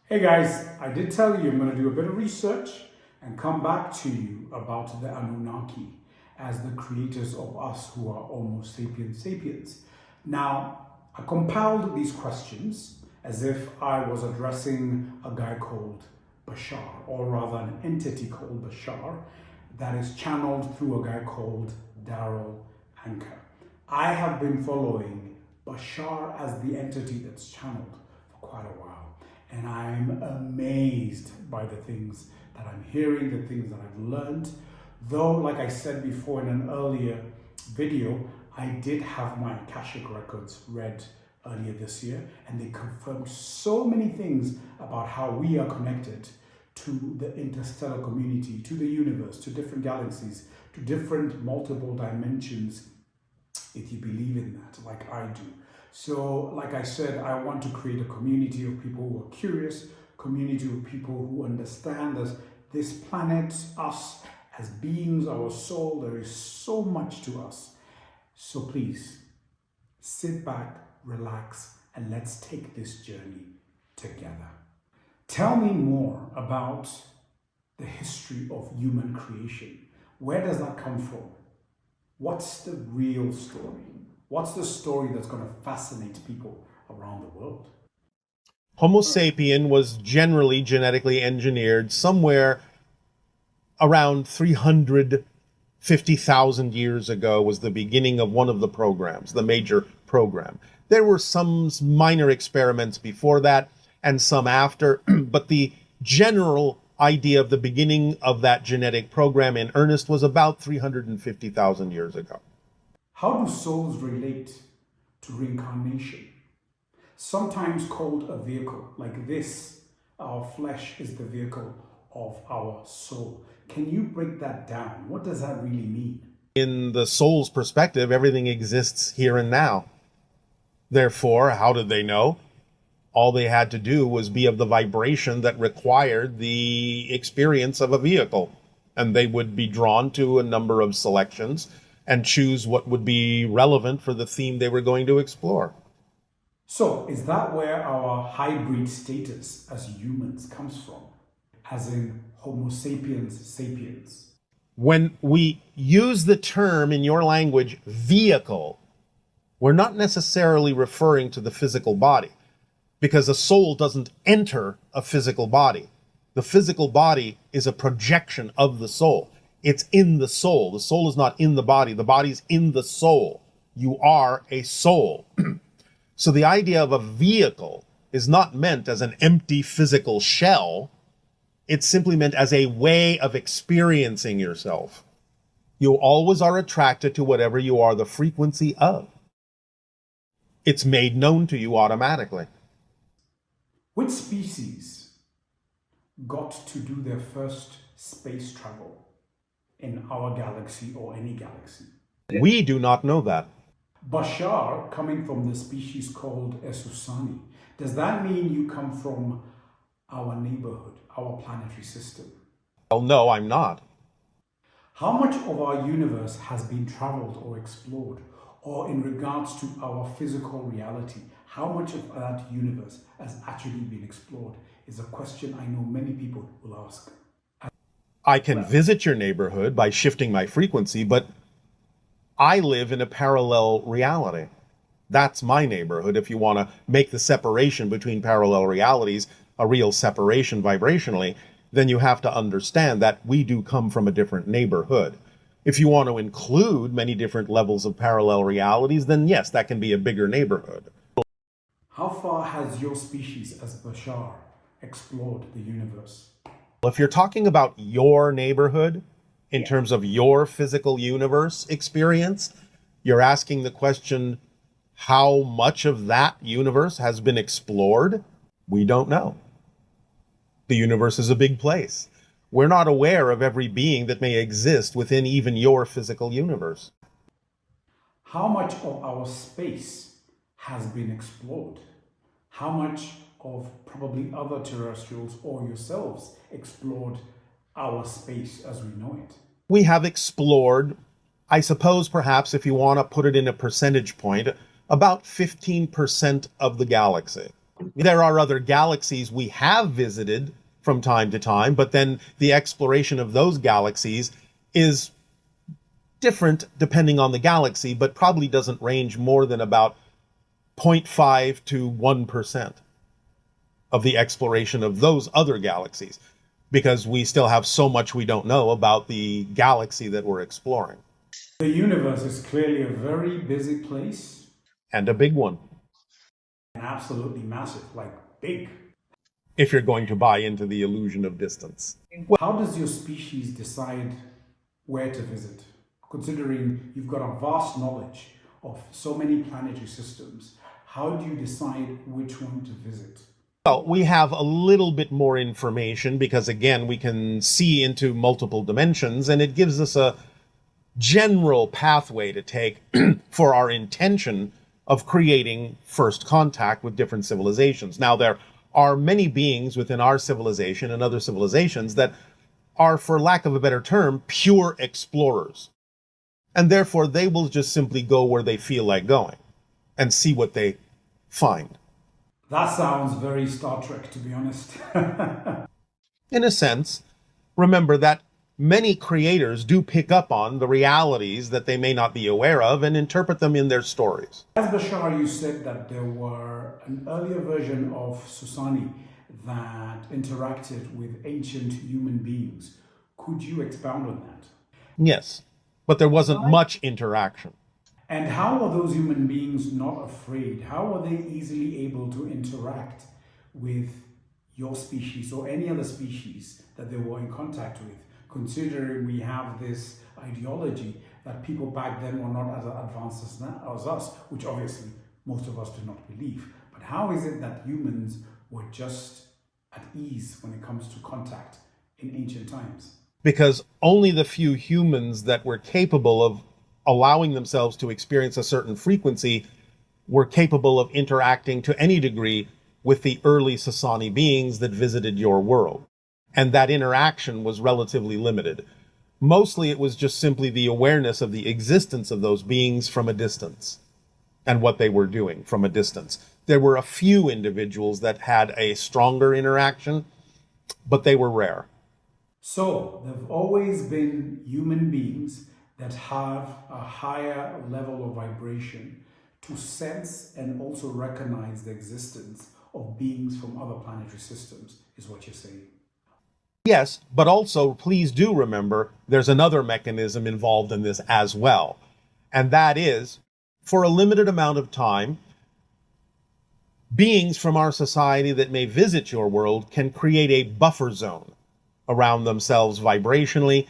Hey guys, I did tell you I'm going to do a bit of research and come back to you about the Anunnaki as the creators of us who are Homo sapiens sapiens. Now, I compiled these questions as if I was addressing a guy called Bashar, or rather an entity called Bashar that is channeled through a guy called Daryl Anchor. I have been following Bashar as the entity that's channeled for quite a while. And I'm amazed by the things that I'm hearing, the things that I've learned. Though, like I said before in an earlier video, I did have my Akashic records read earlier this year, and they confirmed so many things about how we are connected to the interstellar community, to the universe, to different galaxies, to different multiple dimensions, if you believe in that, like I do. So, like I said, I want to create a community of people who are curious, community of people who understand that this planet, us as beings, our soul, there is so much to us. So please, sit back, relax, and let's take this journey together. Tell me more about the history of human creation. Where does that come from? What's the real story? What's the story that's going to fascinate people around the world? Homo sapien was generally genetically engineered somewhere around 350,000 years ago was the beginning of one of the programs, the major program. There were some minor experiments before that and some after, but the general idea of the beginning of that genetic program in earnest was about 350,000 years ago. How do souls relate to reincarnation? Sometimes called a vehicle, like this, our flesh is the vehicle of our soul. Can you break that down? What does that really mean? In the soul's perspective, everything exists here and now. Therefore, how did they know? All they had to do was be of the vibration that required the experience of a vehicle. And they would be drawn to a number of selections and choose what would be relevant for the theme they were going to explore. So, is that where our hybrid status as humans comes from? As in Homo sapiens sapiens? When we use the term in your language, vehicle, we're not necessarily referring to the physical body, because a soul doesn't enter a physical body. The physical body is a projection of the soul. It's in the soul. The soul is not in the body's in the soul. You are a soul. So the idea of a vehicle is not meant as an empty physical shell. It's simply meant as a way of experiencing yourself. You always are attracted to whatever you are the frequency of. It's made known to you automatically. Which species got to do their first space travel in our galaxy or any galaxy? We do not know that. Bashar, coming from the species called Esusani, does that mean you come from our neighborhood, our planetary system? Well, no, I'm not. How much of our universe has been traveled or explored? Or in regards to our physical reality, how much of that universe has actually been explored is a question I know many people will ask. I can visit your neighborhood by shifting my frequency, but I live in a parallel reality. That's my neighborhood. If you want to make the separation between parallel realities a real separation vibrationally, then you have to understand that we do come from a different neighborhood. If you want to include many different levels of parallel realities, then yes, that can be a bigger neighborhood. How far has your species as Bashar explored the universe? If you're talking about your neighborhood, in terms of your physical universe experience, you're asking the question, how much of that universe has been explored? We don't know. The universe is a big place. We're not aware of every being that may exist within even your physical universe. How much of our space has been explored? How much of probably other terrestrials or yourselves explored our space as we know it? We have explored, I suppose perhaps if you want to put it in a percentage point, about 15% of the galaxy. There are other galaxies we have visited from time to time, but then the exploration of those galaxies is different depending on the galaxy, but probably doesn't range more than about 0.5 to 1% of the exploration of those other galaxies, because we still have so much we don't know about the galaxy that we're exploring. The universe is clearly a very busy place. And a big one. And absolutely massive, like big. If you're going to buy into the illusion of distance. How does your species decide where to visit? Considering you've got a vast knowledge of so many planetary systems, how do you decide which one to visit? Well, we have a little bit more information because, again, we can see into multiple dimensions, and it gives us a general pathway to take for our intention of creating first contact with different civilizations. Now, there are many beings within our civilization and other civilizations that are, for lack of a better term, pure explorers. And therefore, they will just simply go where they feel like going and see what they find. That sounds very Star Trek, to be honest. In a sense, remember that many creators do pick up on the realities that they may not be aware of and interpret them in their stories. As Bashar, you said that there were an earlier version of Susani that interacted with ancient human beings. Could you expound on that? Yes, but there wasn't much interaction. And how are those human beings not afraid? How are they easily able to interact with your species or any other species that they were in contact with? Considering we have this ideology that people back then were not as advanced as us, which obviously most of us do not believe. But how is it that humans were just at ease when it comes to contact in ancient times? Because only the few humans that were capable of allowing themselves to experience a certain frequency were capable of interacting to any degree with the early Sassani beings that visited your world. And that interaction was relatively limited. Mostly it was just simply the awareness of the existence of those beings from a distance and what they were doing from a distance. There were a few individuals that had a stronger interaction, but they were rare. So there have always been human beings that have a higher level of vibration to sense and also recognize the existence of beings from other planetary systems, is what you're saying. Yes, but also please do remember there's another mechanism involved in this as well. And that is, for a limited amount of time, beings from our society that may visit your world can create a buffer zone around themselves vibrationally,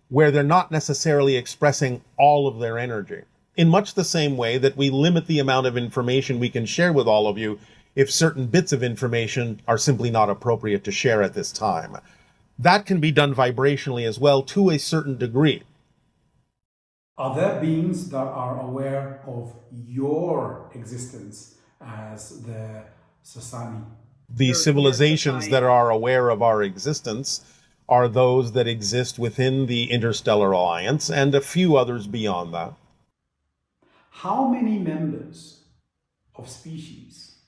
where they're not necessarily expressing all of their energy. In much the same way that we limit the amount of information we can share with all of you if certain bits of information are simply not appropriate to share at this time. That can be done vibrationally as well to a certain degree. Are there beings that are aware of your existence as the Sassani? The civilizations that are aware of our existence are those that exist within the Interstellar Alliance and a few others beyond that. How many members of species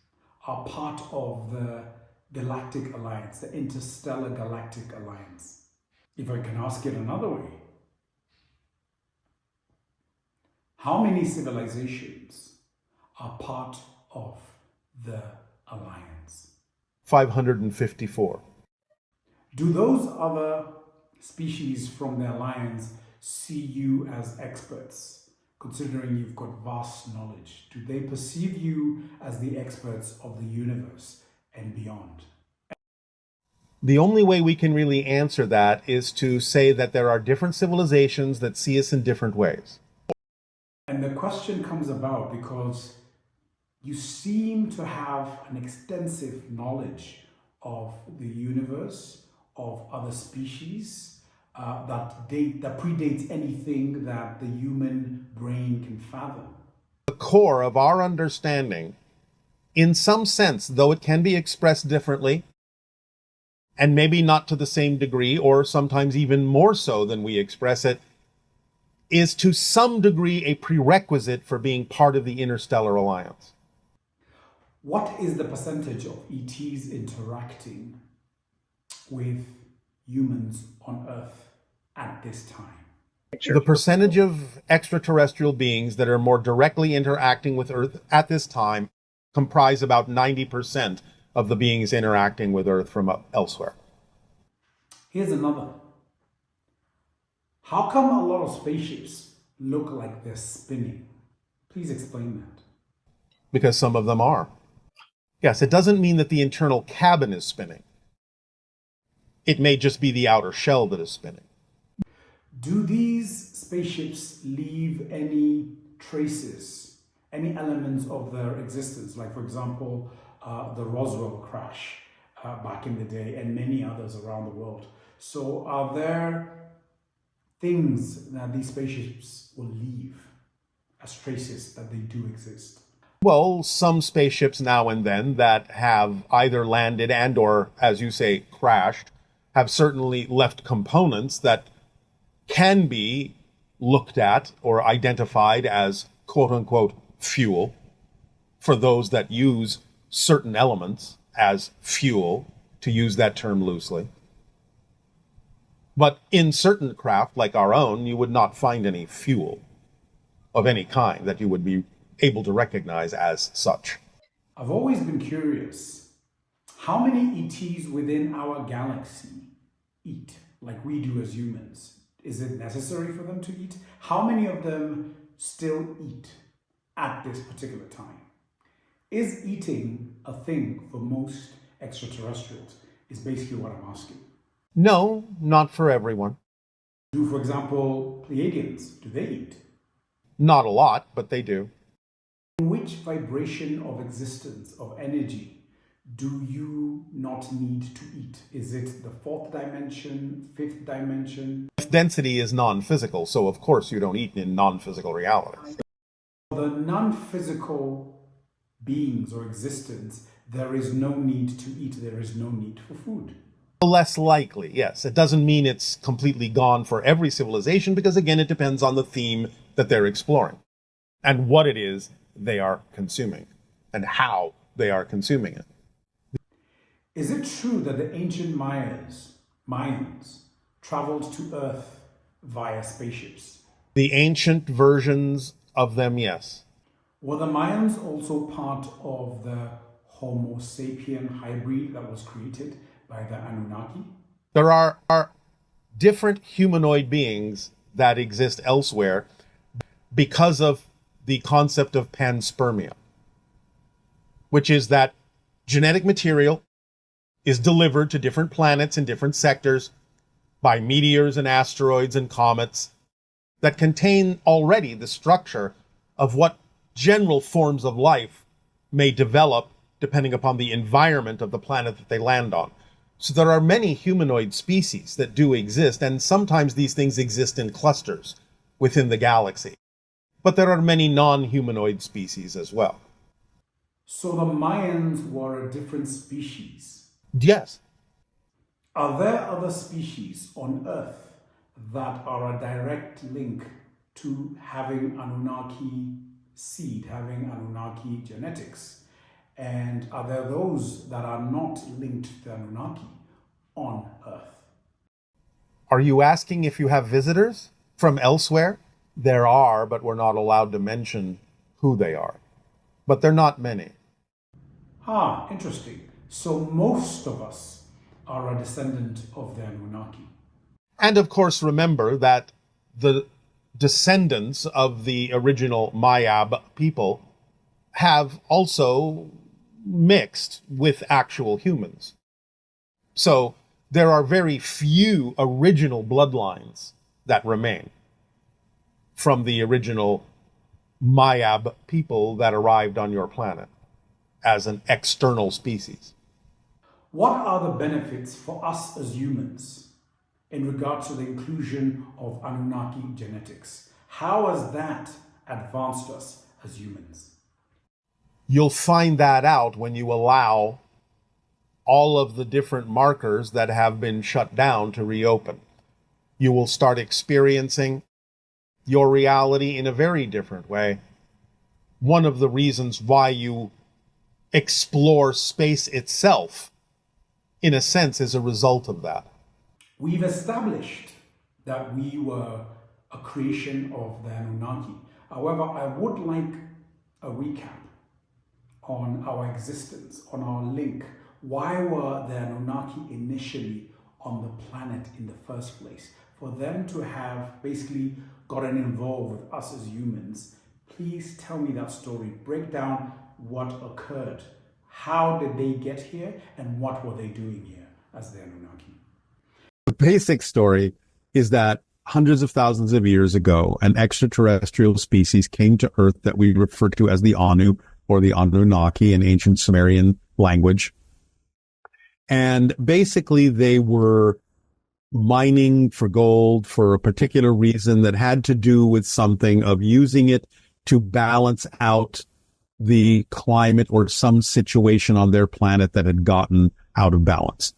are part of the Galactic Alliance, the Interstellar Galactic Alliance? If I can ask it another way, how many civilizations are part of the Alliance? 554. Do those other species from the Alliance see you as experts, considering you've got vast knowledge? Do they perceive you as the experts of the universe and beyond? The only way we can really answer that is to say that there are different civilizations that see us in different ways. And the question comes about because you seem to have an extensive knowledge of the universe, of other species, that predates anything that the human brain can fathom. The core of our understanding, in some sense, though it can be expressed differently, and maybe not to the same degree, or sometimes even more so than we express it, is to some degree a prerequisite for being part of the Interstellar Alliance. What is the percentage of ETs interacting with humans on Earth at this time? The percentage of extraterrestrial beings that are more directly interacting with Earth at this time comprise about 90% of the beings interacting with Earth from elsewhere. Here's another. How come a lot of spaceships look like they're spinning? Please explain that. Because some of them are. Yes, it doesn't mean that the internal cabin is spinning. It may just be the outer shell that is spinning. Do these spaceships leave any traces, any elements of their existence? Like, for example, the Roswell crash back in the day and many others around the world. So are there things that these spaceships will leave as traces that they do exist? Well, some spaceships now and then that have either landed and or, as you say, crashed, have certainly left components that can be looked at or identified as quote-unquote fuel for those that use certain elements as fuel, to use that term loosely. But in certain craft, like our own, you would not find any fuel of any kind that you would be able to recognize as such. I've always been curious, how many ETs within our galaxy eat like we do as humans? Is it necessary for them to eat? How many of them still eat at this particular time? Is eating a thing for most extraterrestrials? Is basically what I'm asking. No, not for everyone. Do, for example, Pleiadians, do they eat? Not a lot, but they do. In which vibration of existence, of energy, do you not need to eat? Is it the fourth dimension, fifth dimension? Density is non-physical, so of course you don't eat in non-physical reality. For the non-physical beings or existence, there is no need to eat, there is no need for food. Less likely, yes. It doesn't mean it's completely gone for every civilization, because again, it depends on the theme that they're exploring and what it is they are consuming and how they are consuming it. Is it true that the ancient Mayans traveled to Earth via spaceships? The ancient versions of them, yes. Were the Mayans also part of the Homo sapien hybrid that was created by the Anunnaki? There are different humanoid beings that exist elsewhere because of the concept of panspermia, which is that genetic material is delivered to different planets in different sectors by meteors and asteroids and comets that contain already the structure of what general forms of life may develop depending upon the environment of the planet that they land on. So there are many humanoid species that do exist, and sometimes these things exist in clusters within the galaxy. But there are many non-humanoid species as well. So the Mayans were a different species. Yes. Are there other species on Earth that are a direct link to having Anunnaki seed, having Anunnaki genetics? And are there those that are not linked to the Anunnaki on Earth? Are you asking if you have visitors from elsewhere? There are, but we're not allowed to mention who they are. But they're not many. Ah, interesting. So most of us are a descendant of the Anunnaki. And of course, remember that the descendants of the original Mayab people have also mixed with actual humans. So there are very few original bloodlines that remain from the original Mayab people that arrived on your planet as an external species. What are the benefits for us as humans in regards to the inclusion of Anunnaki genetics? How has that advanced us as humans? You'll find that out when you allow all of the different markers that have been shut down to reopen. You will start experiencing your reality in a very different way. One of the reasons why you explore space itself, in a sense, as a result of that. We've established that we were a creation of the Anunnaki. However, I would like a recap on our existence, on our link. Why were the Anunnaki initially on the planet in the first place? For them to have basically gotten involved with us as humans, please tell me that story. Break down what occurred. How did they get here, and what were they doing here as the Anunnaki? The basic story is that hundreds of thousands of years ago, an extraterrestrial species came to Earth that we refer to as the Anu, or the Anunnaki in ancient Sumerian language. And basically they were mining for gold for a particular reason that had to do with something of using it to balance out the climate or some situation on their planet that had gotten out of balance.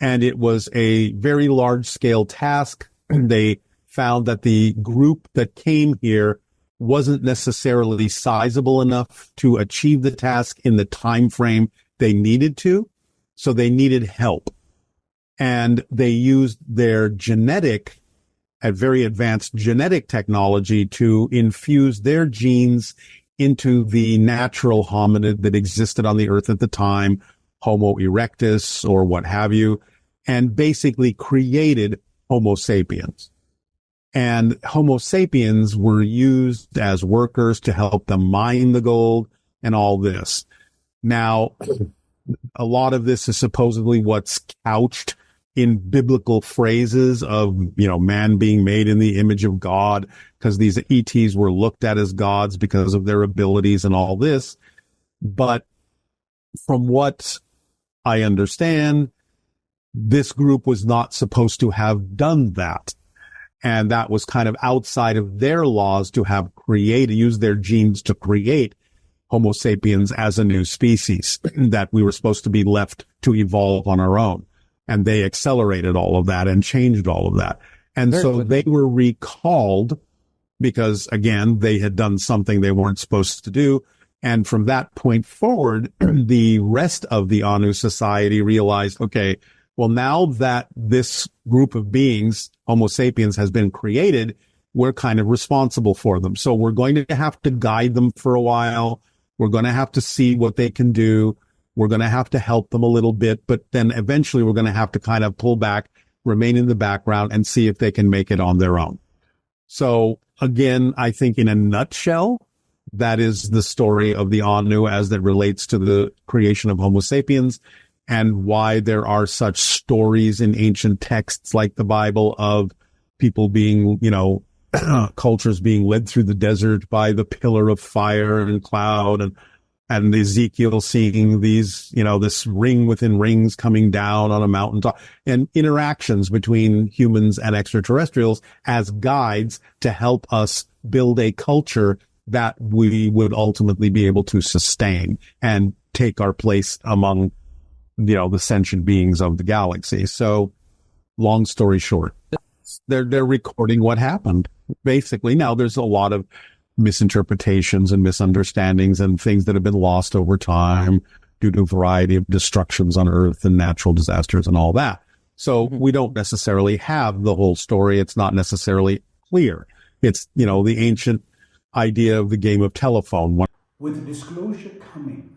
And it was a very large scale task. They found that the group that came here wasn't necessarily sizable enough to achieve the task in the time frame they needed to. So they needed help. And they used their very advanced genetic technology to infuse their genes into the natural hominid that existed on the earth at the time, Homo erectus or what have you, and basically created Homo sapiens. And Homo sapiens were used as workers to help them mine the gold and all this. Now, a lot of this is supposedly what's couched in biblical phrases of, man being made in the image of God, because these ETs were looked at as gods because of their abilities and all this. But from what I understand, this group was not supposed to have done that. And that was kind of outside of their laws to have used their genes to create Homo sapiens as a new species, that we were supposed to be left to evolve on our own. And they accelerated all of that and changed all of that. And so they were recalled because, again, they had done something they weren't supposed to do. And from that point forward, the rest of the Anu society realized, okay, well, now that this group of beings, Homo sapiens, has been created, we're kind of responsible for them. So we're going to have to guide them for a while. We're going to have to see what they can do. We're going to have to help them a little bit, but then eventually we're going to have to kind of pull back, remain in the background, and see if they can make it on their own. So again, I think in a nutshell, that is the story of the Anu as it relates to the creation of Homo sapiens, and why there are such stories in ancient texts like the Bible of people being, cultures being led through the desert by the pillar of fire and cloud, and Ezekiel seeing these, this ring within rings coming down on a mountaintop, and interactions between humans and extraterrestrials as guides to help us build a culture that we would ultimately be able to sustain and take our place among the sentient beings of the galaxy. So long story short, they're recording what happened, basically. Now, there's a lot of misinterpretations and misunderstandings and things that have been lost over time due to a variety of destructions on Earth and natural disasters and all that. So we don't necessarily have the whole story. It's not necessarily clear. It's, the ancient idea of the game of telephone. With the disclosure coming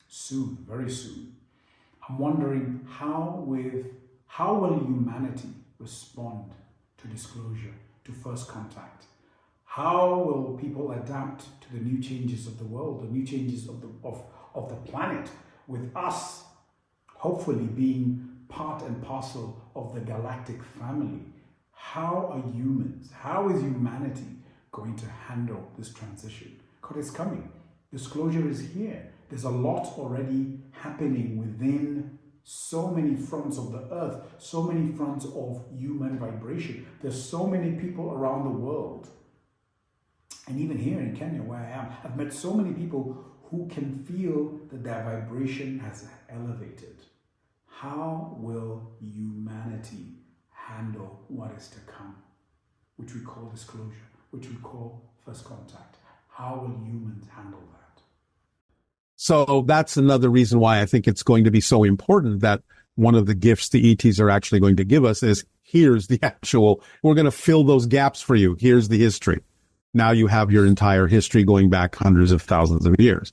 soon, very soon, I'm wondering how will humanity respond to disclosure, to first contact? How will people adapt to the new changes of the world, the new changes of the planet, with us hopefully being part and parcel of the galactic family? How is humanity going to handle this transition? Because it's coming. Disclosure is here. There's a lot already happening within so many fronts of the earth, so many fronts of human vibration. There's so many people around the world. And even here in Kenya, where I am, I've met so many people who can feel that their vibration has elevated. How will humanity handle what is to come, which we call disclosure, which we call first contact? How will humans handle that? So that's another reason why I think it's going to be so important that one of the gifts the ETs are actually going to give us is here's the actual, we're going to fill those gaps for you. Here's the history. Now you have your entire history going back hundreds of thousands of years.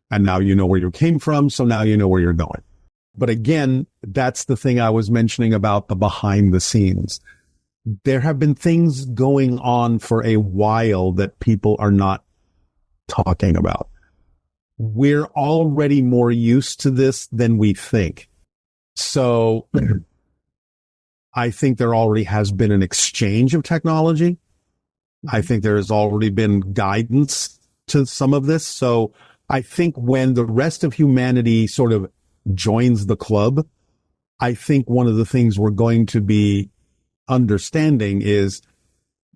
And now you know where you came from. So now you know where you're going. But again, that's the thing I was mentioning about the behind the scenes. There have been things going on for a while that people are not talking about. We're already more used to this than we think. So I think there already has been an exchange of technology. I think there has already been guidance to some of this. So I think when the rest of humanity sort of joins the club, I think one of the things we're going to be understanding is,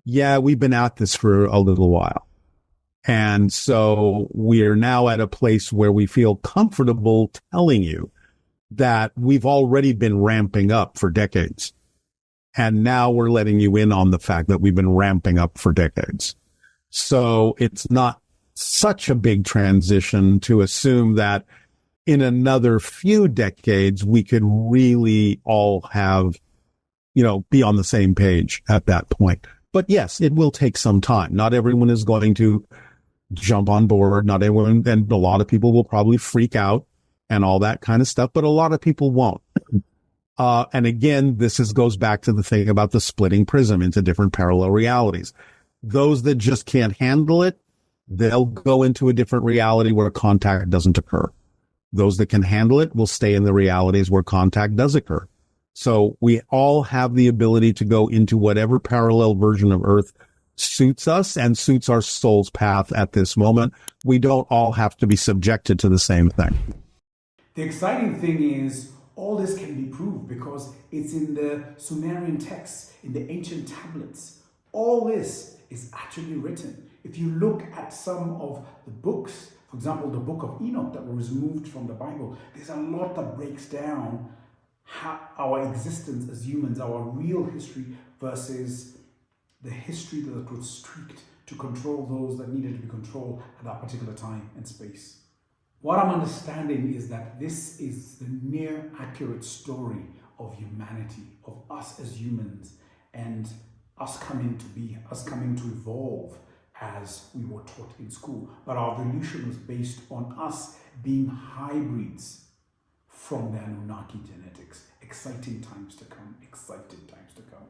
yeah, we've been at this for a little while. And so we're now at a place where we feel comfortable telling you that we've already been ramping up for decades. And now we're letting you in on the fact that we've been ramping up for decades. So it's not such a big transition to assume that in another few decades, we could really all have, be on the same page at that point. But yes, it will take some time. Not everyone is going to jump on board. Not everyone, and a lot of people will probably freak out and all that kind of stuff, but a lot of people won't. And again, goes back to the thing about the splitting prism into different parallel realities. Those that just can't handle it, they'll go into a different reality where contact doesn't occur. Those that can handle it will stay in the realities where contact does occur. So we all have the ability to go into whatever parallel version of Earth suits us and suits our soul's path at this moment. We don't all have to be subjected to the same thing. The exciting thing is all this can be proved because it's in the Sumerian texts, in the ancient tablets. All this is actually written. If you look at some of the books, for example, the book of Enoch that was removed from the Bible, there's a lot that breaks down how our existence as humans, our real history versus the history that was streaked to control those that needed to be controlled at that particular time and space. What I'm understanding is that this is the near accurate story of humanity, of us as humans, and us coming to be, us coming to evolve as we were taught in school. But our evolution was based on us being hybrids from the Anunnaki genetics. Exciting times to come, exciting times to come.